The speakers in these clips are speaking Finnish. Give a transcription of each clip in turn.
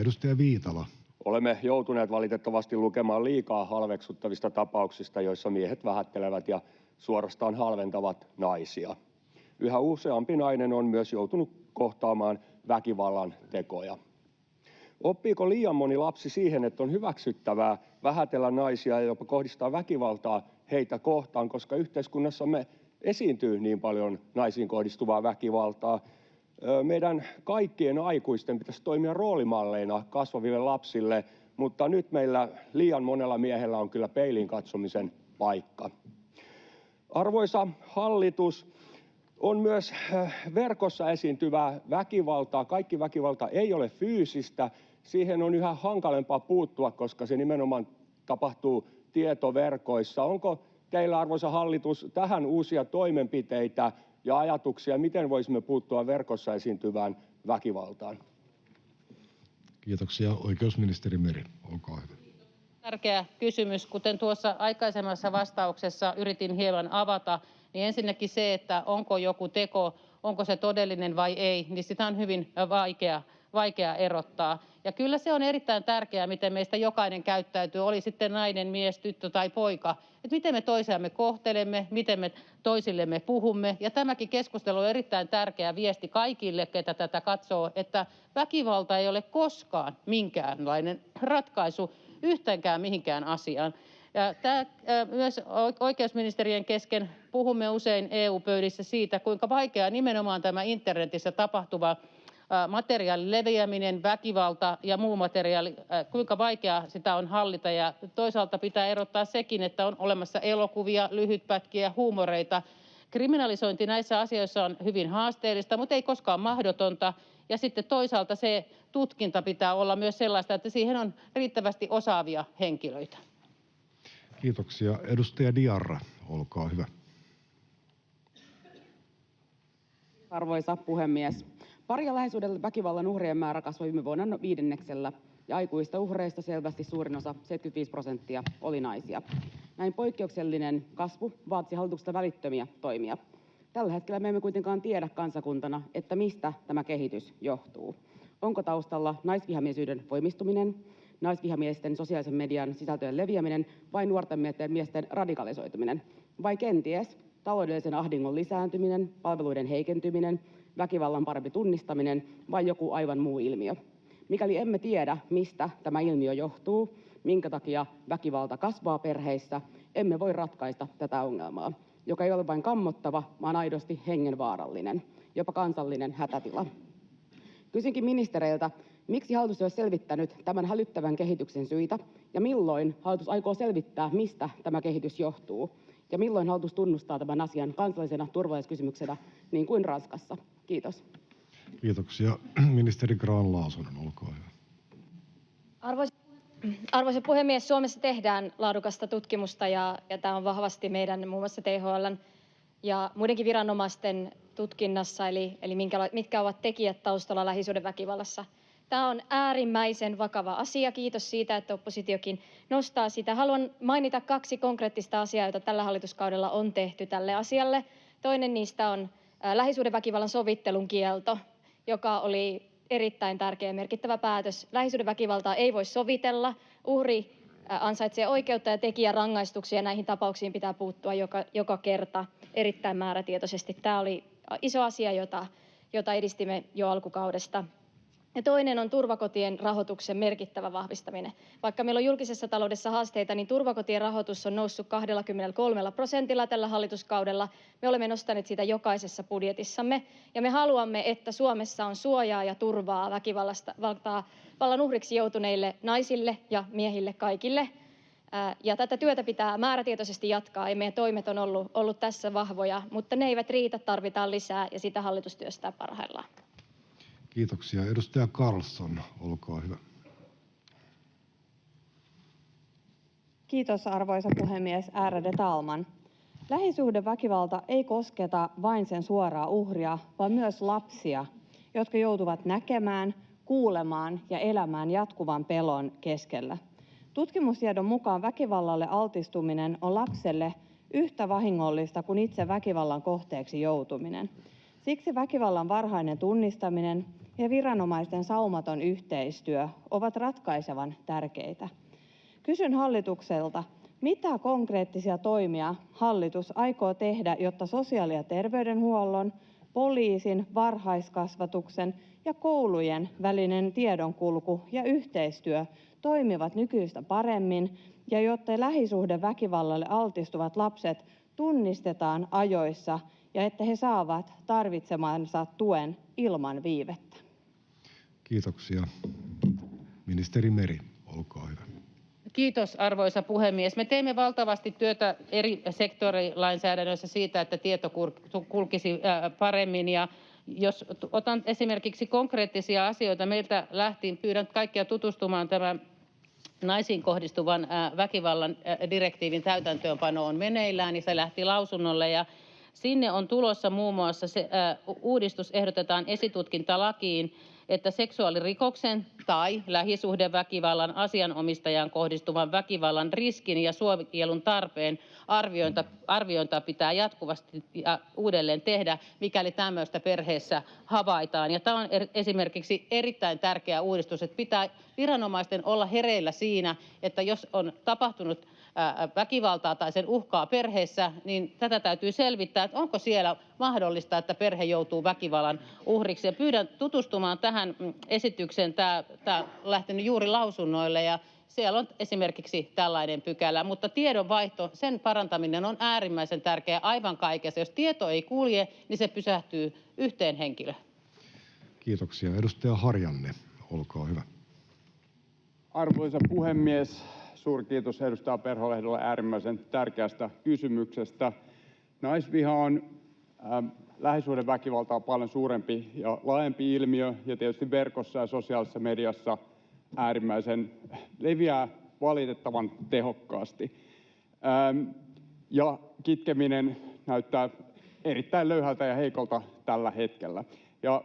Edustaja Viitala. Olemme joutuneet valitettavasti lukemaan liikaa halveksuttavista tapauksista, joissa miehet vähättelevät ja suorastaan halventavat naisia. Yhä useampi nainen on myös joutunut kohtaamaan väkivallan tekoja. Oppiiko liian moni lapsi siihen, että on hyväksyttävää vähätellä naisia ja jopa kohdistaa väkivaltaa heitä kohtaan, koska yhteiskunnassamme esiintyy niin paljon naisiin kohdistuvaa väkivaltaa? Meidän kaikkien aikuisten pitäisi toimia roolimalleina kasvaville lapsille, mutta nyt meillä liian monella miehellä on kyllä peiliin katsomisen paikka. Arvoisa hallitus, on myös verkossa esiintyvää väkivaltaa. Kaikki väkivalta ei ole fyysistä. Siihen on yhä hankalempaa puuttua, koska se nimenomaan tapahtuu tietoverkoissa. Onko teillä, arvoisa hallitus, tähän uusia toimenpiteitä ja ajatuksia, miten voisimme puuttua verkossa esiintyvään väkivaltaan? Kiitoksia. Oikeusministeri Meri, olkaa hyvä. Tärkeä kysymys. Kuten tuossa aikaisemmassa vastauksessa yritin hieman avata, niin ensinnäkin se, että onko joku teko, onko se todellinen vai ei, niin sitä on hyvin vaikea erottaa. Ja kyllä se on erittäin tärkeää, miten meistä jokainen käyttäytyy, oli sitten nainen, mies, tyttö tai poika, että miten me toisiamme kohtelemme, miten me toisillemme puhumme. Ja tämäkin keskustelu on erittäin tärkeä viesti kaikille, ketä tätä katsoo, että väkivalta ei ole koskaan minkäänlainen ratkaisu yhteenkään mihinkään asiaan. Ja myös oikeusministerien kesken puhumme usein EU-pöydissä siitä, kuinka vaikeaa nimenomaan tämä internetissä tapahtuva materiaalin leviäminen, väkivalta ja muu materiaali, kuinka vaikeaa sitä on hallita. Ja toisaalta pitää erottaa sekin, että on olemassa elokuvia, lyhytpätkiä, huumoreita. Kriminalisointi näissä asioissa on hyvin haasteellista, mutta ei koskaan mahdotonta. Ja sitten toisaalta se tutkinta pitää olla myös sellaista, että siihen on riittävästi osaavia henkilöitä. Kiitoksia. Edustaja Diarra, olkaa hyvä. Arvoisa puhemies! Pari- ja lähisuhdeväkivallan uhrien määrä kasvoi viime vuonna 5%, ja aikuista uhreista selvästi suurin osa, 75%, oli naisia. Näin poikkeuksellinen kasvu vaatisi hallitukselta välittömiä toimia. Tällä hetkellä me emme kuitenkaan tiedä kansakuntana, että mistä tämä kehitys johtuu. Onko taustalla naisvihamielisyyden voimistuminen, naisvihamiesten sosiaalisen median sisältöjen leviäminen vai nuorten miesten radikalisoituminen? Vai kenties taloudellisen ahdingon lisääntyminen, palveluiden heikentyminen, väkivallan parempi tunnistaminen vai joku aivan muu ilmiö? Mikäli emme tiedä, mistä tämä ilmiö johtuu, minkä takia väkivalta kasvaa perheissä, emme voi ratkaista tätä ongelmaa, joka ei ole vain kammottava, vaan aidosti hengenvaarallinen, jopa kansallinen hätätila. Kysynkin ministereiltä, miksi hallitus ei ole selvittänyt tämän hälyttävän kehityksen syitä ja milloin hallitus aikoo selvittää, mistä tämä kehitys johtuu ja milloin hallitus tunnustaa tämän asian kansallisena turvallisuuskysymyksenä niin kuin Ranskassa. Kiitos. Kiitoksia. Ministeri Grahn-Laasonen, olkaa hyvä. Arvoisa puhemies! Suomessa tehdään laadukasta tutkimusta ja tämä on vahvasti meidän muun muassa THL:n ja muidenkin viranomaisten tutkinnassa, eli mitkä ovat tekijät taustalla lähisuhdeväkivallassa. Tämä on äärimmäisen vakava asia. Kiitos siitä, että oppositiokin nostaa sitä. Haluan mainita 2 konkreettista asiaa, joita tällä hallituskaudella on tehty tälle asialle. Toinen niistä on lähisuhdeväkivallan sovittelun kielto, joka oli erittäin tärkeä ja merkittävä päätös. Lähisuhdeväkivaltaa ei voi sovitella. Uhri ansaitsee oikeutta ja tekijä rangaistuksia. Näihin tapauksiin pitää puuttua joka kerta erittäin määrätietoisesti. Tämä oli iso asia, jota edistimme jo alkukaudesta. Ja toinen on turvakotien rahoituksen merkittävä vahvistaminen. Vaikka meillä on julkisessa taloudessa haasteita, niin turvakotien rahoitus on noussut 23% tällä hallituskaudella. Me olemme nostaneet sitä jokaisessa budjetissamme. Ja me haluamme, että Suomessa on suojaa ja turvaa väkivallan uhriksi joutuneille naisille ja miehille kaikille. Ja tätä työtä pitää määrätietoisesti jatkaa. Ja meidän toimet on ollut tässä vahvoja, mutta ne eivät riitä, tarvitaan lisää ja sitä hallitus työstää parhaillaan. Kiitoksia. Edustaja Karlsson, olkaa hyvä. Kiitos, arvoisa puhemies, ärade talman. Lähisuhdeväkivalta ei kosketa vain sen suoraa uhria, vaan myös lapsia, jotka joutuvat näkemään, kuulemaan ja elämään jatkuvan pelon keskellä. Tutkimustiedon mukaan väkivallalle altistuminen on lapselle yhtä vahingollista kuin itse väkivallan kohteeksi joutuminen. Siksi väkivallan varhainen tunnistaminen ja viranomaisten saumaton yhteistyö ovat ratkaisevan tärkeitä. Kysyn hallitukselta, mitä konkreettisia toimia hallitus aikoo tehdä, jotta sosiaali- ja terveydenhuollon, poliisin, varhaiskasvatuksen ja koulujen välinen tiedonkulku ja yhteistyö toimivat nykyistä paremmin ja jotta lähisuhdeväkivallalle altistuvat lapset tunnistetaan ajoissa ja että he saavat tarvitsemansa tuen ilman viivettä. Kiitoksia. Ministeri Meri, olkaa hyvä. Kiitos, arvoisa puhemies. Me teemme valtavasti työtä eri sektorilainsäädännöissä siitä, että tieto kulkisi paremmin. Ja jos otan esimerkiksi konkreettisia asioita, meiltä lähti, pyydän kaikkia tutustumaan tämän naisiin kohdistuvan väkivallan direktiivin täytäntöönpano on meneillään, niin se lähti lausunnolle ja sinne on tulossa muun muassa se uudistus ehdotetaan esitutkintalakiin, että seksuaalirikoksen tai lähisuhdeväkivallan asianomistajan kohdistuvan väkivallan riskin ja suojelun tarpeen arviointia pitää jatkuvasti ja uudelleen tehdä, mikäli tämmöistä perheessä havaitaan. Ja tämä on esimerkiksi erittäin tärkeä uudistus, että pitää viranomaisten olla hereillä siinä, että jos on tapahtunut väkivaltaa tai sen uhkaa perheessä, niin tätä täytyy selvittää, että onko siellä mahdollista, että perhe joutuu väkivallan uhriksi. Ja pyydän tutustumaan tähän esitykseen. Tämä on lähtenyt juuri lausunnoille ja siellä on esimerkiksi tällainen pykälä, mutta tiedonvaihto, sen parantaminen on äärimmäisen tärkeää aivan kaikessa. Jos tieto ei kulje, niin se pysähtyy yhteen henkilöön. Kiitoksia. Edustaja Harjanne, olkaa hyvä. Arvoisa puhemies! Suurkiitos edustaja Perholehdelle äärimmäisen tärkeästä kysymyksestä. Naisviha on lähisuhdeväkivaltaa paljon suurempi ja laajempi ilmiö, ja tietysti verkossa ja sosiaalisessa mediassa äärimmäisen leviää valitettavan tehokkaasti. Ja kitkeminen näyttää erittäin löyhältä ja heikolta tällä hetkellä. Ja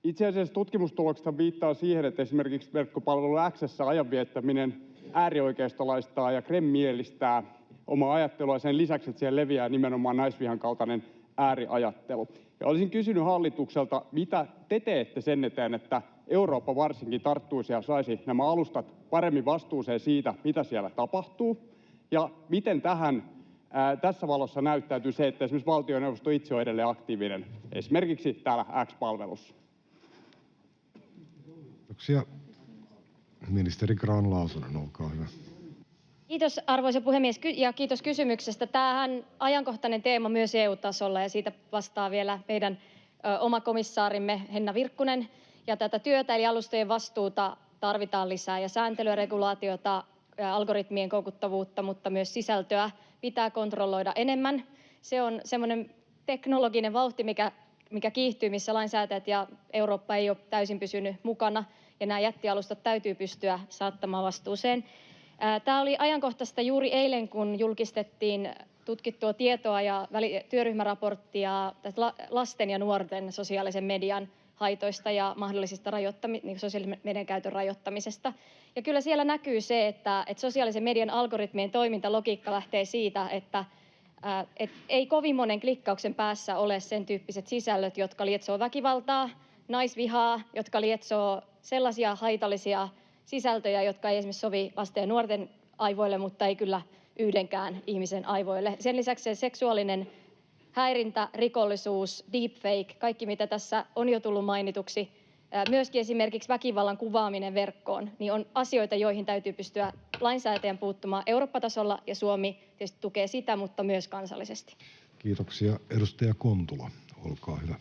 itse asiassa tutkimustulokset viittaa siihen, että esimerkiksi verkkopalvelu X:ssä ajan viettäminen äärioikeistolaistaa ja kremmielistää omaa ajattelua sen lisäksi, että siellä leviää nimenomaan naisvihan kaltainen ääriajattelu. Ja olisin kysynyt hallitukselta, mitä te teette sen eteen, että Eurooppa varsinkin tarttuisi ja saisi nämä alustat paremmin vastuuseen siitä, mitä siellä tapahtuu, ja miten tässä valossa näyttäytyy se, että esimerkiksi valtioneuvosto itse on edelleen aktiivinen esimerkiksi täällä X-palvelussa. Kiitoksia. Ministeri Grahn-Laasonen, olkaa hyvä. Kiitos, arvoisa puhemies, ja kiitos kysymyksestä. Tämähän on ajankohtainen teema myös EU-tasolla, ja siitä vastaa vielä meidän oma komissaarimme Henna Virkkunen. Ja tätä työtä eli alustojen vastuuta tarvitaan lisää, ja sääntelyä, regulaatiota, algoritmien koukuttavuutta, mutta myös sisältöä pitää kontrolloida enemmän. Se on semmoinen teknologinen vauhti, mikä kiihtyy, missä lainsäätäjät ja Eurooppa ei ole täysin pysynyt mukana, ja nämä jättialustat täytyy pystyä saattamaan vastuuseen. Tämä oli ajankohtaista juuri eilen, kun julkistettiin tutkittua tietoa ja työryhmäraporttia lasten ja nuorten sosiaalisen median haitoista ja mahdollisista sosiaalisen median käytön rajoittamisesta. Ja kyllä siellä näkyy se, että sosiaalisen median algoritmien toimintalogiikka lähtee siitä, että ei kovin monen klikkauksen päässä ole sen tyyppiset sisällöt, jotka lietsoo väkivaltaa, naisvihaa, jotka lietsoo sellaisia haitallisia sisältöjä, jotka ei esimerkiksi sovi lasten ja nuorten aivoille, mutta ei kyllä yhdenkään ihmisen aivoille. Sen lisäksi se seksuaalinen häirintä, rikollisuus, deepfake, kaikki mitä tässä on jo tullut mainituksi, myöskin esimerkiksi väkivallan kuvaaminen verkkoon, niin on asioita, joihin täytyy pystyä lainsäätäjän puuttumaan Eurooppa-tasolla, ja Suomi tietysti tukee sitä, mutta myös kansallisesti. Kiitoksia. Edustaja Kontula, olkaa hyvä.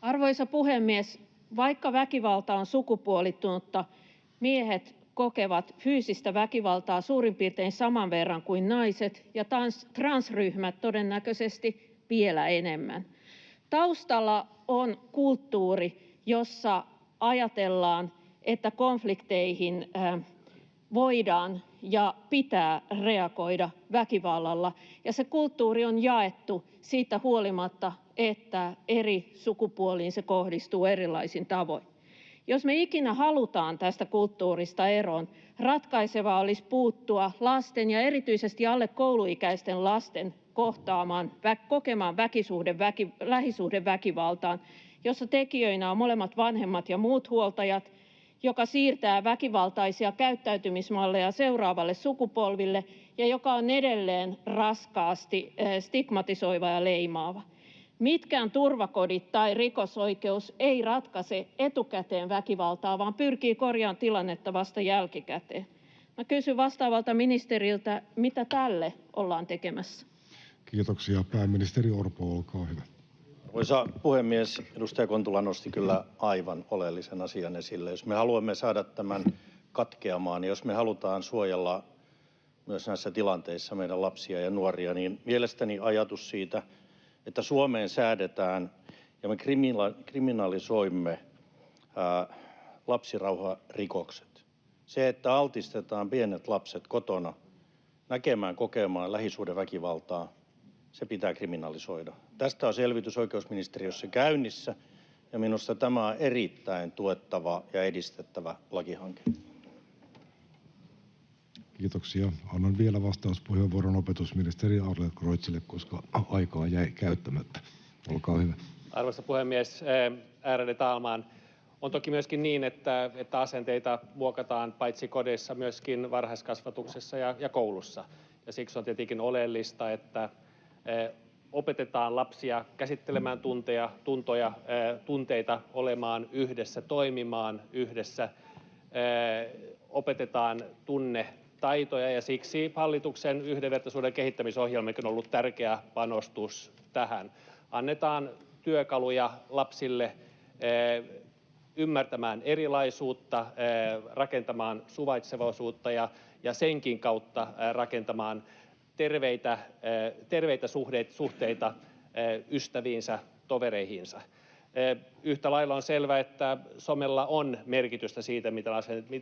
Arvoisa puhemies, vaikka väkivalta on sukupuolittunutta, miehet kokevat fyysistä väkivaltaa suurin piirtein saman verran kuin naiset ja transryhmät todennäköisesti vielä enemmän. Taustalla on kulttuuri, jossa ajatellaan, että konflikteihin voidaan ja pitää reagoida väkivallalla, ja se kulttuuri on jaettu siitä huolimatta, että eri sukupuoliin se kohdistuu erilaisin tavoin. Jos me ikinä halutaan tästä kulttuurista eroon, ratkaisevaa olisi puuttua lasten ja erityisesti alle kouluikäisten lasten kokemaan lähisuhdeväkivaltaan, jossa tekijöinä on molemmat vanhemmat ja muut huoltajat, joka siirtää väkivaltaisia käyttäytymismalleja seuraavalle sukupolville ja joka on edelleen raskaasti stigmatisoiva ja leimaava. Mitkään turvakodit tai rikosoikeus ei ratkaise etukäteen väkivaltaa, vaan pyrkii korjaamaan tilannetta vasta jälkikäteen. Mä kysyn vastaavalta ministeriltä, mitä tälle ollaan tekemässä? Kiitoksia. Pääministeri Orpo, olkaa hyvä. Arvoisa puhemies! Edustaja Kontula nosti kyllä aivan oleellisen asian esille. Jos me haluamme saada tämän katkeamaan, jos me halutaan suojella myös näissä tilanteissa meidän lapsia ja nuoria, niin mielestäni ajatus siitä, että Suomeen säädetään ja me kriminalisoimme lapsirauharikokset. Se, että altistetaan pienet lapset kotona näkemään, kokemaan lähisuhdeväkivaltaa, se pitää kriminalisoida. Tästä on selvitys oikeusministeriössä käynnissä, ja minusta tämä on erittäin tuettava ja edistettävä lakihanke. Kiitoksia. Annan vielä vastauspuheenvuoron opetusministeri Adlercreutzille, koska aikaa jäi käyttämättä. Olkaa hyvä. Arvoisa puhemies, ärade talman! On toki myöskin niin, että asenteita muokataan paitsi kodeissa myöskin varhaiskasvatuksessa ja koulussa. Ja siksi on tietenkin oleellista, että opetetaan lapsia käsittelemään tunteita, olemaan yhdessä, toimimaan yhdessä, opetetaan tunnetaitoja ja siksi hallituksen yhdenvertaisuuden kehittämisohjelmakin on ollut tärkeä panostus tähän. Annetaan työkaluja lapsille ymmärtämään erilaisuutta, rakentamaan suvaitsevaisuutta ja senkin kautta rakentamaan terveitä suhteita ystäviinsä, tovereihinsa. Yhtä lailla on selvää, että somella on merkitystä siitä,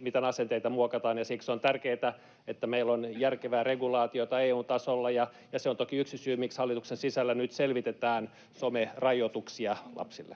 miten asenteita muokataan, ja siksi on tärkeää, että meillä on järkevää regulaatiota EU-tasolla, ja se on toki yksi syy, miksi hallituksen sisällä nyt selvitetään somerajoituksia lapsille.